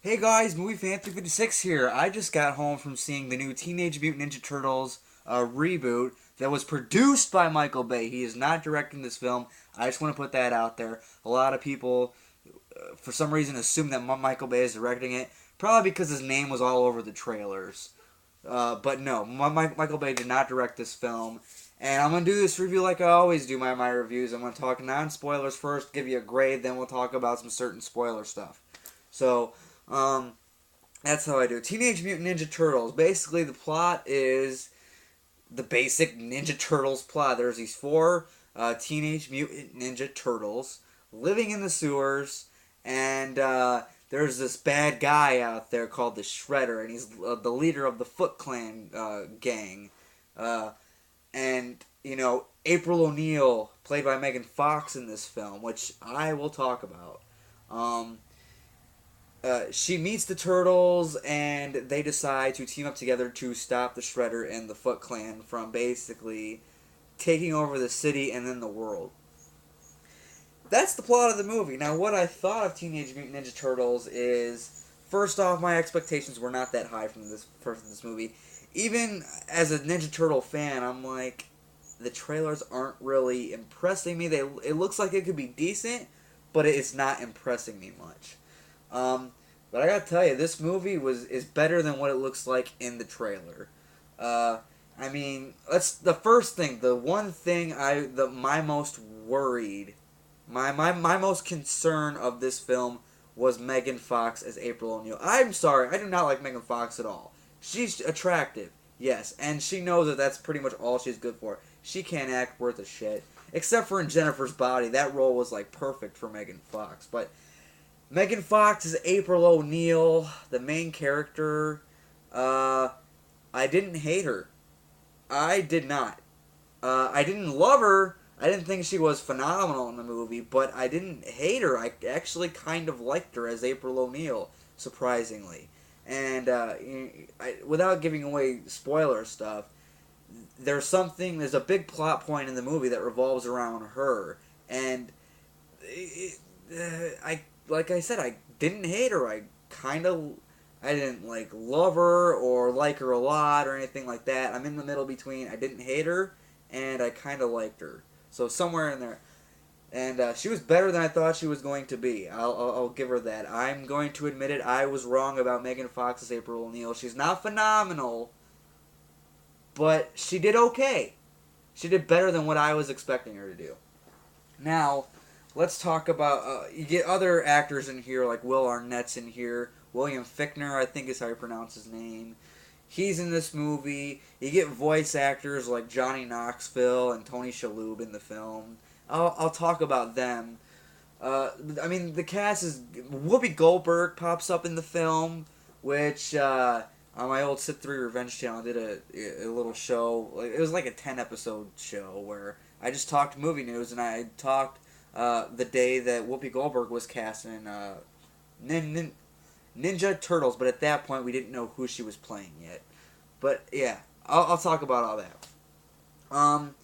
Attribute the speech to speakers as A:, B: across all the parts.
A: Hey guys, Movie Fan 356 here. I just got home from seeing the new Teenage Mutant Ninja Turtles reboot that was produced by Michael Bay. He is not directing this film. I just want to put that out there. A lot of people, for some reason, assume that Michael Bay is directing it, probably because his name was all over the trailers. But no, Michael Bay did not direct this film. And I'm going to do this review like I always do my reviews. I'm going to talk non-spoilers first, give you a grade, then we'll talk about some certain spoiler stuff. So, um, that's how I do. Teenage Mutant Ninja Turtles. Basically, the plot is the basic Ninja Turtles plot. There's these four Teenage Mutant Ninja Turtles living in the sewers, and there's this bad guy out there called the Shredder, and he's the leader of the Foot Clan gang. Uh, and, April O'Neil, played by Megan Fox in this film, which I will talk about. Um, she meets the turtles and they decide to team up together to stop the Shredder and the Foot Clan from basically taking over the city and then the world. That's the plot of the movie. Now, what I thought of Teenage Mutant Ninja Turtles is, first off, my expectations were not that high from this movie. Even as a Ninja Turtle fan, I'm like, the trailers aren't really impressing me. It looks like it could be decent, but it's not impressing me much. Um, but I gotta tell you, this movie is better than what it looks like in the trailer. I mean, that's the first thing. The one thing my most worried, my most concern of this film was Megan Fox as April O'Neil. I'm sorry, I do not like Megan Fox at all. She's attractive, yes, and she knows that that's pretty much all she's good for. She can't act worth a shit, except for in Jennifer's Body. That role was like perfect for Megan Fox, but Megan Fox is April O'Neil, the main character. Uh, I didn't hate her. I did not. I didn't love her. I didn't think she was phenomenal in the movie, but I didn't hate her. I actually kind of liked her as April O'Neil, surprisingly. And without giving away spoiler stuff, there's a big plot point in the movie that revolves around her, and I like I said, I didn't hate her. I didn't like love her or like her a lot or anything like that. I'm in the middle between I didn't hate her and I kind of liked her. So somewhere in there. And she was better than I thought she was going to be. I'll give her that. I'm going to admit it. I was wrong about Megan Fox as April O'Neil. She's not phenomenal, but she did okay. She did better than what I was expecting her to do. Now, let's talk about you get other actors in here like Will Arnett's in here. William Fichtner, I think is how you pronounce his name. He's in this movie. You get voice actors like Johnny Knoxville and Tony Shalhoub in the film. I'll talk about them. I mean, the cast is Whoopi Goldberg pops up in the film, which on my old Sit 3 Revenge channel I did a little show. It was like a 10 episode show where I just talked movie news and I talked the day that Whoopi Goldberg was cast in Ninja Turtles, but at that point we didn't know who she was playing yet. But yeah, I'll talk about all that. Um,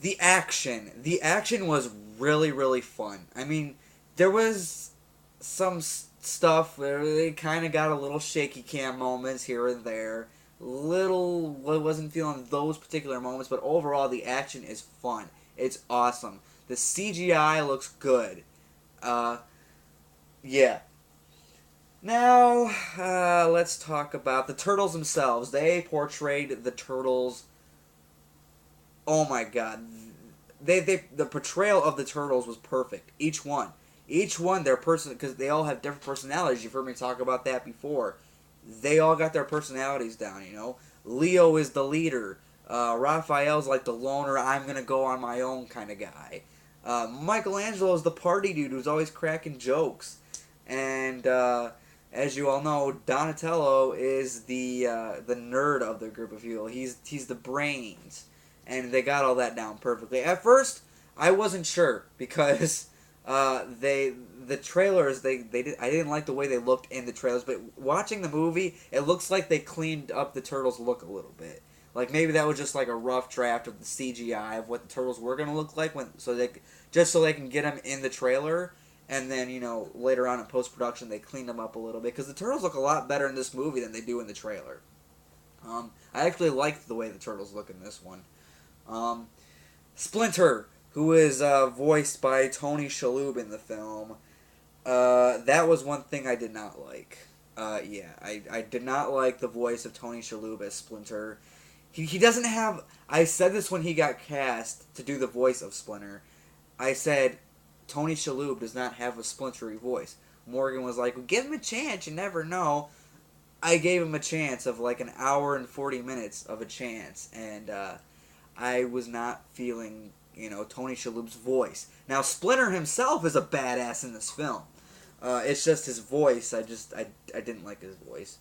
A: the action was really fun. I mean, there was some stuff where they kind of got a little shaky cam moments here and there. Wasn't feeling those particular moments, but overall the action is fun. It's awesome. The CGI looks good. Uh, yeah. Now, let's talk about the turtles themselves. They portrayed the turtles. Oh my god, the portrayal of the turtles was perfect. Each one, their person, because they all have different personalities. You've heard me talk about that before. They all got their personalities down. Leo is the leader. Raphael's like the loner. I'm gonna go on my own kind of guy. Michelangelo is the party dude who's always cracking jokes, and as you all know, Donatello is the nerd of the group of people. He's the brains, and they got all that down perfectly. At first, I wasn't sure because the trailers I didn't like the way they looked in the trailers, but watching the movie, it looks like they cleaned up the turtles' look a little bit. Like maybe that was just like a rough draft of the CGI of what the turtles were gonna look like just so they can get them in the trailer, and then, later on in post-production they cleaned them up a little bit, because the Turtles look a lot better in this movie than they do in the trailer. I actually liked the way the Turtles look in this one. Splinter, who is voiced by Tony Shalhoub in the film, that was one thing I did not like. I did not like the voice of Tony Shalhoub as Splinter. He doesn't have... I said this when he got cast to do the voice of Splinter. I said, Tony Shalhoub does not have a splintery voice. Morgan was like, well, give him a chance, you never know. I gave him a chance of like an hour and 40 minutes of a chance, and I was not feeling, Tony Shalhoub's voice. Now, Splinter himself is a badass in this film. It's just his voice. I didn't like his voice.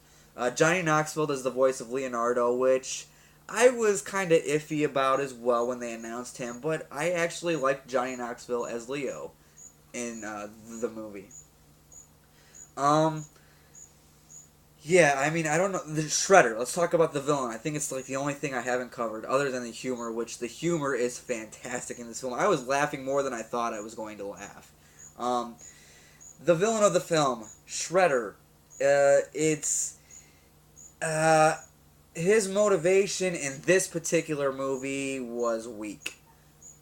A: Johnny Knoxville does the voice of Leonardo, which I was kind of iffy about as well when they announced him, but I actually liked Johnny Knoxville as Leo in the movie. Yeah, I mean, I don't know. The Shredder. Let's talk about the villain. I think it's like the only thing I haven't covered, other than the humor, which the humor is fantastic in this film. I was laughing more than I thought I was going to laugh. The villain of the film, Shredder. His motivation in this particular movie was weak.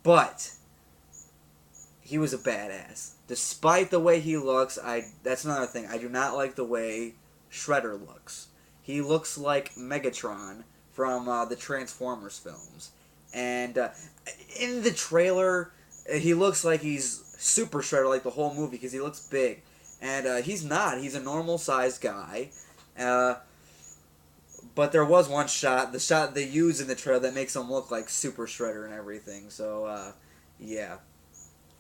A: But he was a badass. Despite the way he looks, that's another thing. I do not like the way Shredder looks. He looks like Megatron from the Transformers films. And in the trailer, he looks like he's Super Shredder like the whole movie because he looks big. And he's not. He's a normal-sized guy. But there was one shot, the shot they use in the trailer, that makes him look like Super Shredder and everything. So, yeah.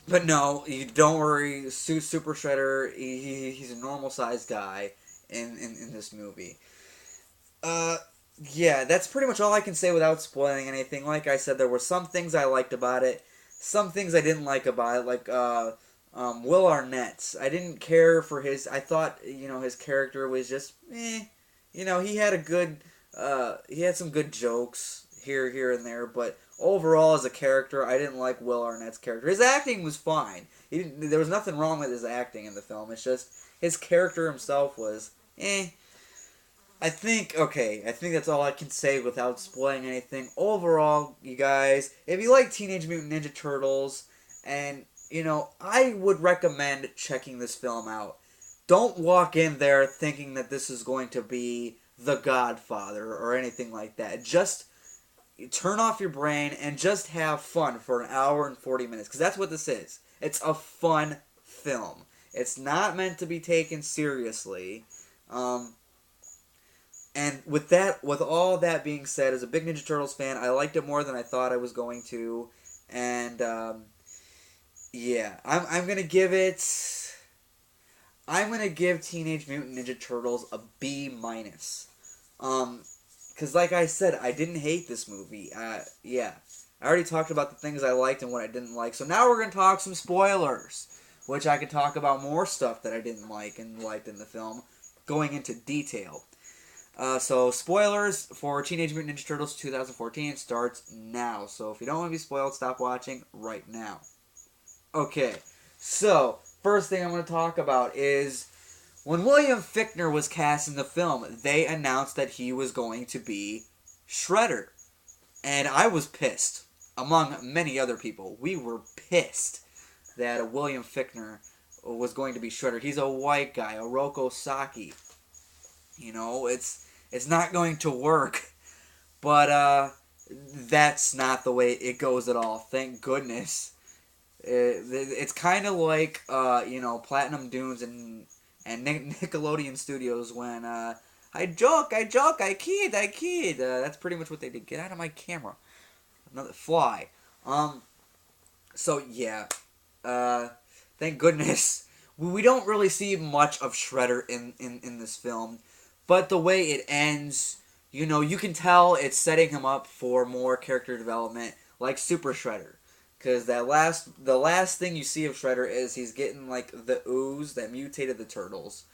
A: But no, don't worry. Super Shredder, he's a normal-sized guy in this movie. Yeah, that's pretty much all I can say without spoiling anything. Like I said, there were some things I liked about it, some things I didn't like about it, like Will Arnett. I didn't care for his... I thought, his character was just, he had some good jokes here and there, but overall as a character, I didn't like Will Arnett's character. His acting was fine. There was nothing wrong with his acting in the film. It's just his character himself was, I think that's all I can say without spoiling anything. Overall, you guys, if you like Teenage Mutant Ninja Turtles, and, I would recommend checking this film out. Don't walk in there thinking that this is going to be The Godfather or anything like that. Just turn off your brain and just have fun for an hour and 40 minutes. Because that's what this is. It's a fun film. It's not meant to be taken seriously. And with all that being said, as a big Ninja Turtles fan, I liked it more than I thought I was going to. And, yeah. I'm going to give Teenage Mutant Ninja Turtles a B-. Because like I said, I didn't hate this movie. Yeah. I already talked about the things I liked and what I didn't like. So now we're going to talk some spoilers, which I could talk about more stuff that I didn't like and liked in the film, going into detail. So spoilers for Teenage Mutant Ninja Turtles 2014 starts now. So if you don't want to be spoiled, stop watching right now. Okay, so first thing I'm going to talk about is when William Fichtner was cast in the film, they announced that he was going to be Shredder. And I was pissed, among many other people. We were pissed that William Fichtner was going to be Shredder. He's a white guy, a Roko Saki. It's not going to work. But that's not the way it goes at all. Thank goodness. It's kind of like, Platinum Dunes and Nickelodeon Studios when, I joke, I kid. That's pretty much what they did. Get out of my camera. Another fly. So, yeah. Thank goodness. We don't really see much of Shredder in this film. But the way it ends, you can tell it's setting him up for more character development, like Super Shredder. Because the last thing you see of Shredder is he's getting, like, the ooze that mutated the turtles.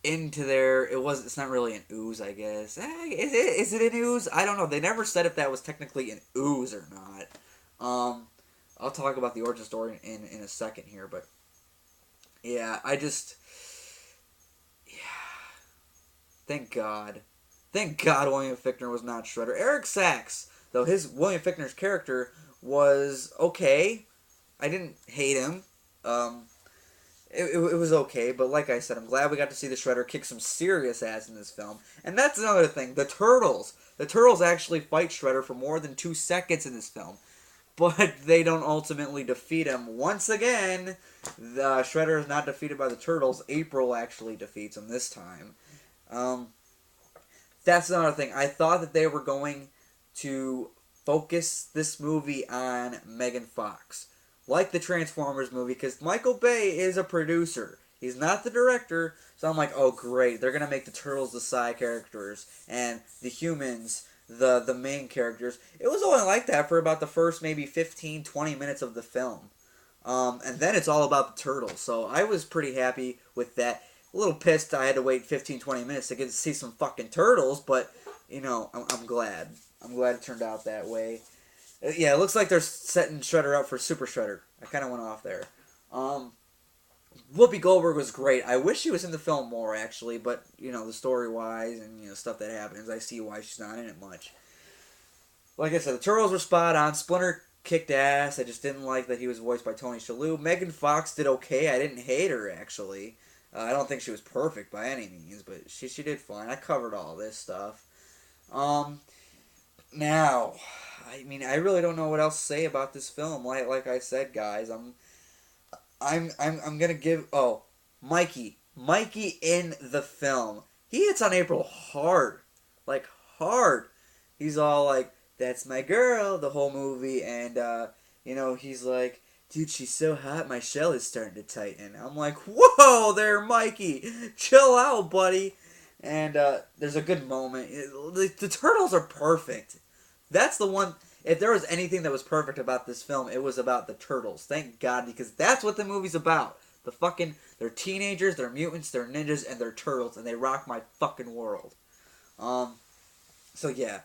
A: Into there, it's not really an ooze, I guess. Is it an ooze? I don't know. They never said if that was technically an ooze or not. I'll talk about the origin story in a second here, but yeah, thank God. Thank God William Fichtner was not Shredder. Eric Sachs, though, William Fichtner's character was okay. I didn't hate him. Um, it was okay, but like I said, I'm glad we got to see the Shredder kick some serious ass in this film. And that's another thing. The Turtles. The Turtles actually fight Shredder for more than 2 seconds in this film. But they don't ultimately defeat him. Once again, the Shredder is not defeated by the Turtles. April actually defeats him this time. Um, that's another thing. I thought that they were going to focus this movie on Megan Fox, like the Transformers movie, because Michael Bay is a producer. He's not the director, so I'm like, oh great, they're gonna make the Turtles the side characters and the humans the main characters. It was only like that for about the first maybe 15, 20 minutes of the film. And then it's all about the Turtles, so I was pretty happy with that. A little pissed I had to wait 15, 20 minutes to get to see some fucking turtles, but, you know, I'm glad. I'm glad it turned out that way. Yeah, it looks like they're setting Shredder up for Super Shredder. I kind of went off there. Whoopi Goldberg was great. I wish she was in the film more, actually, but, you know, the story-wise and, you know, stuff that happens, I see why she's not in it much. Like I said, the Turtles were spot on. Splinter kicked ass. I just didn't like that he was voiced by Tony Shalhoub. Megan Fox did okay. I didn't hate her, actually. I don't think she was perfect by any means, but she did fine. I covered all this stuff. Now, I mean, I really don't know what else to say about this film. Like I said, guys, I'm gonna give Mikey in the film. He hits on April hard, like hard. He's all like, "That's my girl," the whole movie, and you know, he's like, "Dude, she's so hot, my shell is starting to tighten." I'm like, "Whoa there, Mikey! Chill out, buddy." And there's a good moment. The Turtles are perfect. That's the one. If there was anything that was perfect about this film, it was about the Turtles. Thank God, because that's what the movie's about. They're teenagers, they're mutants, they're ninjas, and they're turtles, and they rock my fucking world. So yeah.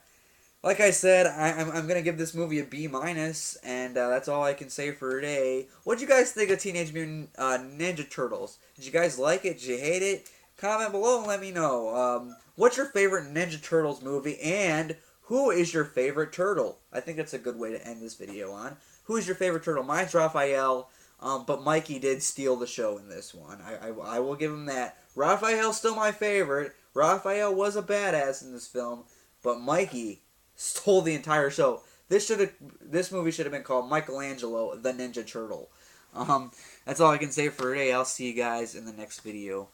A: Like I said, I'm gonna give this movie a B minus, and that's all I can say for today. What'd you guys think of Teenage Mutant Ninja Turtles? Did you guys like it? Did you hate it? Comment below and let me know. What's your favorite Ninja Turtles movie, and who is your favorite turtle? I think that's a good way to end this video on. Who is your favorite turtle? Mine's Raphael, but Mikey did steal the show in this one. I will give him that. Raphael's still my favorite. Raphael was a badass in this film, but Mikey stole the entire show. This movie should have been called Michelangelo the Ninja Turtle. That's all I can say for today. I'll see you guys in the next video.